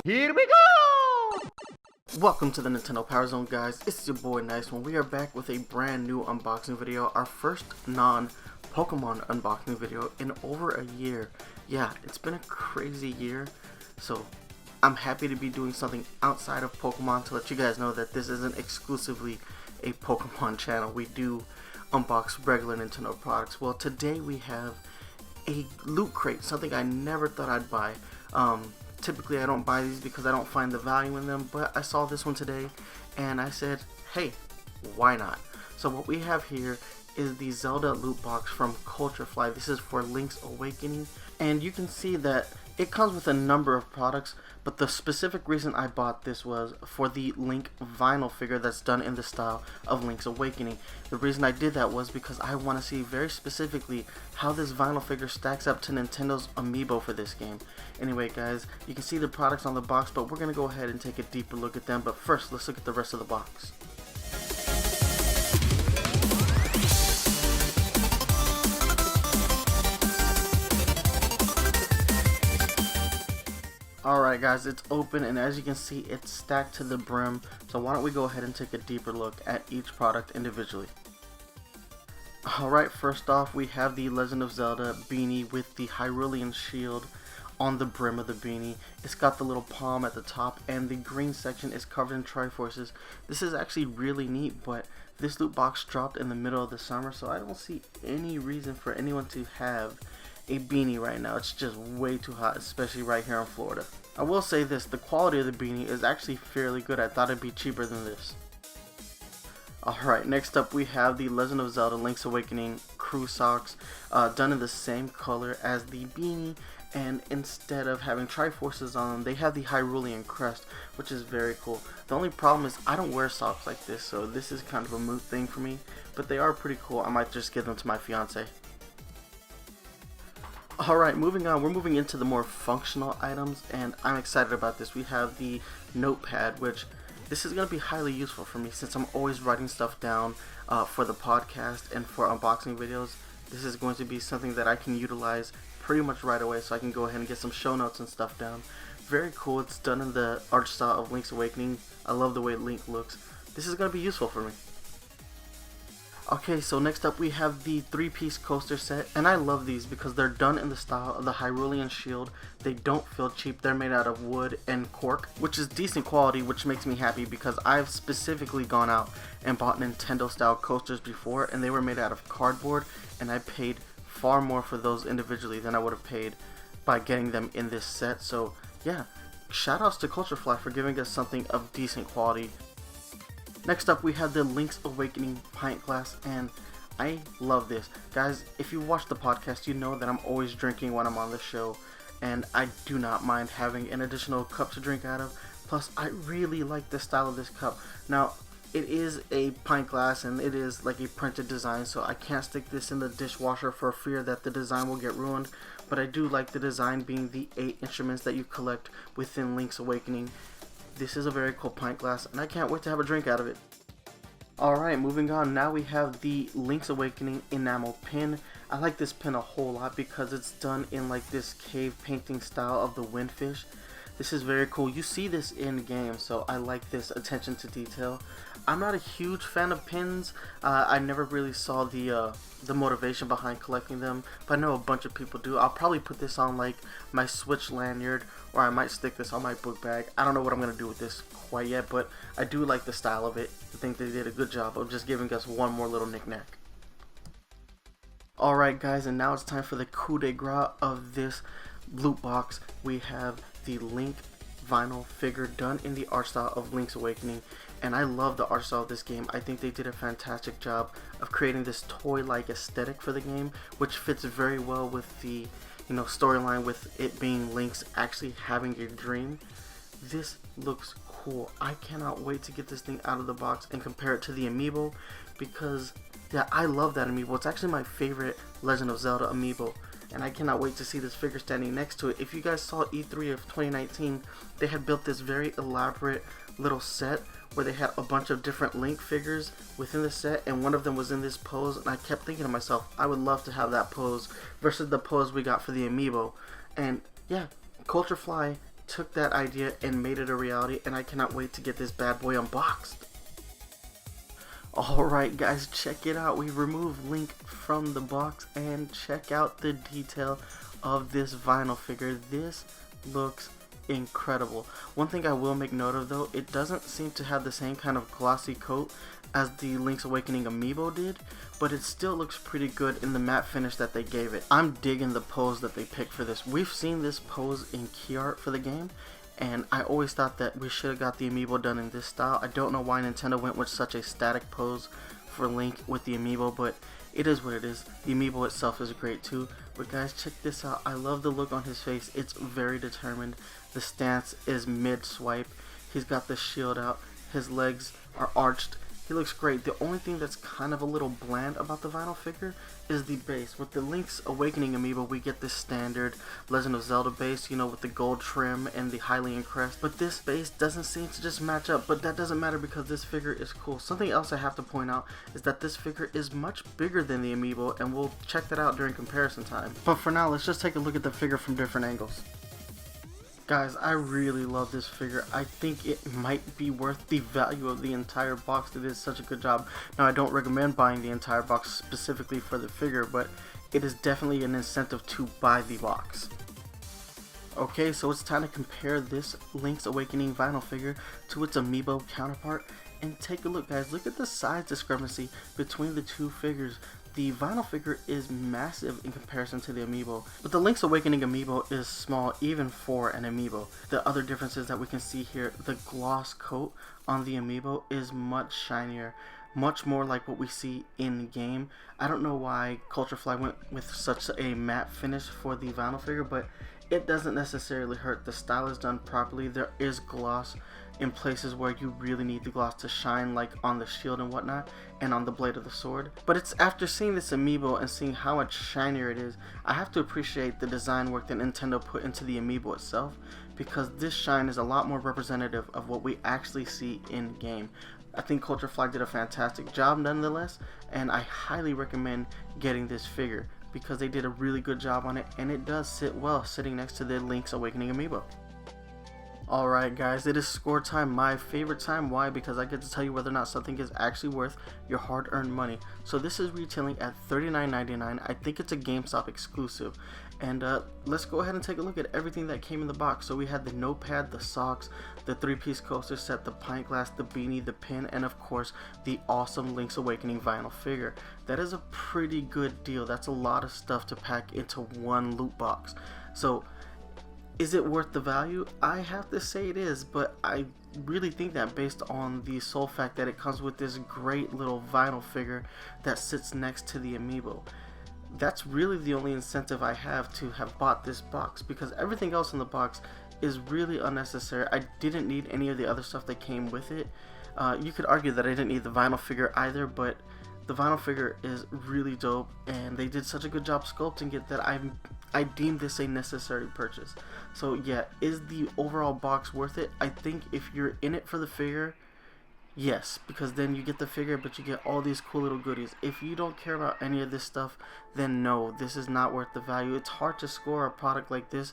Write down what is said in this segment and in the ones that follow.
Here we go! Welcome to the Nintendo Power Zone, guys. It's your boy NyceOne. We are back with a brand new unboxing video, our first non-Pokemon unboxing video in over a year. Yeah, it's been a crazy year, so I'm happy to be doing something outside of Pokemon to let you guys know that this isn't exclusively a Pokemon channel. We do unbox regular Nintendo products. Well, today we have a loot crate, something I never thought I'd buy. Typically I don't buy these because I don't find the value in them, but I saw this one today and I said, hey, why not? So what we have here is the Zelda loot box from CultureFly. This is for Link's Awakening, and you can see that it comes with a number of products, but the specific reason I bought this was for the Link vinyl figure that's done in the style of Link's Awakening. The reason I did that was because I want to see very specifically how this vinyl figure stacks up to Nintendo's amiibo for this game. Anyway guys, you can see the products on the box, but we're going to go ahead and take a deeper look at them. But first, let's look at the rest of the box. Alright guys, it's open, and as you can see, it's stacked to the brim. So why don't we go ahead and take a deeper look at each product individually. Alright, first off we have the Legend of Zelda beanie with the Hyrulean shield on the brim of the beanie. It's got the little palm at the top, and the green section is covered in Triforces. This is actually really neat, but this loot box dropped in the middle of the summer, so I don't see any reason for anyone to have a beanie right now. It's just way too hot, especially right here in Florida. I will say this, the quality of the beanie is actually fairly good. I thought it'd be cheaper than this. Alright, next up we have the Legend of Zelda Link's Awakening crew socks, done in the same color as the beanie, and instead of having Triforces on them, they have the Hyrulean crest, which is very cool. The only problem is I don't wear socks like this, so this is kind of a moot thing for me, but they are pretty cool. I might just give them to my fiance. Alright, moving on, we're moving into the more functional items, and I'm excited about this. We have the notepad, which this is going to be highly useful for me since I'm always writing stuff down for the podcast and for unboxing videos. This is going to be something that I can utilize pretty much right away, so I can go ahead and get some show notes and stuff down. Very cool. It's done in the art style of Link's Awakening. I love the way Link looks. This is going to be useful for me. Okay, so next up we have the 3-piece coaster set, and I love these because they're done in the style of the Hyrulean shield. They don't feel cheap. They're made out of wood and cork, which is decent quality, which makes me happy because I've specifically gone out and bought Nintendo style coasters before, and they were made out of cardboard, and I paid far more for those individually than I would have paid by getting them in this set. So yeah, shoutouts to CultureFly for giving us something of decent quality. Next up we have the Link's Awakening pint glass, and I love this. Guys, if you watch the podcast, you know that I'm always drinking when I'm on the show, and I do not mind having an additional cup to drink out of. Plus, I really like the style of this cup. Now, it is a pint glass and it is like a printed design, so I can't stick this in the dishwasher for fear that the design will get ruined, but I do like the design being the 8 instruments that you collect within Link's Awakening. This is a very cool pint glass, and I can't wait to have a drink out of it. Alright, moving on, now we have the Link's Awakening enamel pin. I like this pin a whole lot because it's done in like this cave painting style of the windfish. This is very cool. You see this in game, so I like this attention to detail. I'm not a huge fan of pins. I never really saw the motivation behind collecting them, but I know a bunch of people do. I'll probably put this on like my Switch lanyard, or I might stick this on my book bag. I don't know what I'm going to do with this quite yet, but I do like the style of it. I think they did a good job of just giving us one more little knickknack. Alright guys, and now it's time for the coup de grace of this loot box. We have the Link vinyl figure done in the art style of Link's Awakening, and I love the art style of this game. I think they did a fantastic job of creating this toy-like aesthetic for the game, which fits very well with the storyline, with it being Link's actually having a dream. This looks cool. I cannot wait to get this thing out of the box and compare it to the amiibo, because yeah, I love that amiibo. It's actually my favorite Legend of Zelda amiibo, and I cannot wait to see this figure standing next to it. If you guys saw E3 of 2019, they had built this very elaborate little set where they had a bunch of different Link figures within the set, and one of them was in this pose, and I kept thinking to myself, I would love to have that pose versus the pose we got for the amiibo. And yeah, CultureFly took that idea and made it a reality, and I cannot wait to get this bad boy unboxed. Alright guys, check it out. We removed Link from the box, and check out the detail of this vinyl figure. This looks incredible. One thing I will make note of though, it doesn't seem to have the same kind of glossy coat as the Link's Awakening amiibo did, but it still looks pretty good in the matte finish that they gave it. I'm digging the pose that they picked for this. We've seen this pose in key art for the game, and I always thought that we should have got the amiibo done in this style. I don't know why Nintendo went with such a static pose for Link with the amiibo, but it is what it is. The amiibo itself is great too. But guys, check this out. I love the look on his face. It's very determined. The stance is mid-swipe. He's got the shield out. His legs are arched. He looks great. The only thing that's kind of a little bland about the vinyl figure is the base. With the Link's Awakening amiibo, we get this standard Legend of Zelda base, you know, with the gold trim and the Hylian crest. But this base doesn't seem to just match up, but that doesn't matter because this figure is cool. Something else I have to point out is that this figure is much bigger than the amiibo, and we'll check that out during comparison time. But for now, let's just take a look at the figure from different angles. Guys, I really love this figure. I think it might be worth the value of the entire box. They did such a good job. Now, I don't recommend buying the entire box specifically for the figure, but it is definitely an incentive to buy the box. Okay, so it's time to compare this Link's Awakening vinyl figure to its amiibo counterpart. And take a look, guys. Look at the size discrepancy between the two figures. The vinyl figure is massive in comparison to the amiibo, but the Link's Awakening amiibo is small even for an amiibo. The other differences that we can see here, the gloss coat on the amiibo is much shinier, much more like what we see in game. I don't know why CultureFly went with such a matte finish for the vinyl figure, but it doesn't necessarily hurt. The style is done properly. There is gloss in places where you really need the gloss to shine, like on the shield and whatnot, and on the blade of the sword. But it's after seeing this amiibo and seeing how much shinier it is, I have to appreciate the design work that Nintendo put into the amiibo itself, because this shine is a lot more representative of what we actually see in game. I think CultureFly did a fantastic job nonetheless, and I highly recommend getting this figure because they did a really good job on it, and it does sit well sitting next to the Link's Awakening amiibo. Alright guys, it is score time, my favorite time. Why? Because I get to tell you whether or not something is actually worth your hard-earned money. So this is retailing at $39.99. I think it's a GameStop exclusive. And let's go ahead and take a look at everything that came in the box. So we had the notepad, the socks, the 3-piece coaster set, the pint glass, the beanie, the pin, and of course the awesome Link's Awakening vinyl figure. That is a pretty good deal. That's a lot of stuff to pack into one loot box. So is it worth the value? I have to say it is, but I really think that based on the sole fact that it comes with this great little vinyl figure that sits next to the amiibo. That's really the only incentive I have to have bought this box, because everything else in the box is really unnecessary. I didn't need any of the other stuff that came with it. You could argue that I didn't need the vinyl figure either, but the vinyl figure is really dope, and they did such a good job sculpting it that I deem this a necessary purchase. So yeah, is the overall box worth it? I think if you're in it for the figure, yes, because then you get the figure, but you get all these cool little goodies. If you don't care about any of this stuff, then no, this is not worth the value. It's hard to score a product like this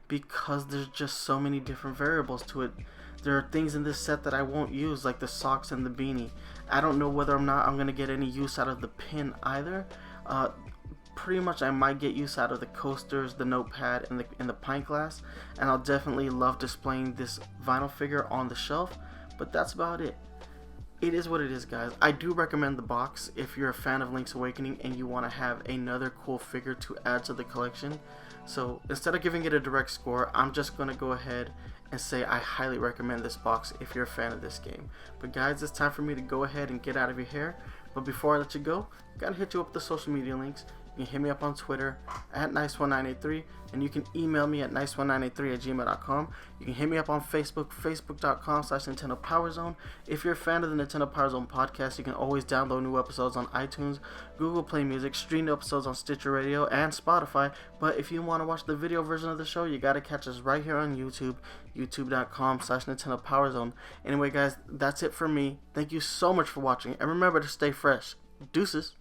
because there's just so many different variables to it. There are things in this set that I won't use, like the socks and the beanie. I don't know whether or not I'm going to get any use out of the pin either. Pretty much I might get use out of the coasters, the notepad, and the pint glass. And I'll definitely love displaying this vinyl figure on the shelf. But that's about it. It is what it is, guys. I do recommend the box if you're a fan of Link's Awakening and you want to have another cool figure to add to the collection. So instead of giving it a direct score, I'm just going to go ahead and say I highly recommend this box if you're a fan of this game. But guys, it's time for me to go ahead and get out of your hair. But before I let you go, I gotta hit you up with the social media links. You can hit me up on Twitter at NyceOne983, and you can email me at NyceOne983@gmail.com. You can hit me up on Facebook, facebook.com/Nintendo Power Zone. If you're a fan of the Nintendo Power Zone podcast, you can always download new episodes on iTunes, Google Play Music, stream new episodes on Stitcher Radio, and Spotify. But if you want to watch the video version of the show, you gotta catch us right here on YouTube, youtube.com/Nintendo Power Zone. Anyway, guys, that's it for me. Thank you so much for watching, and remember to stay fresh. Deuces.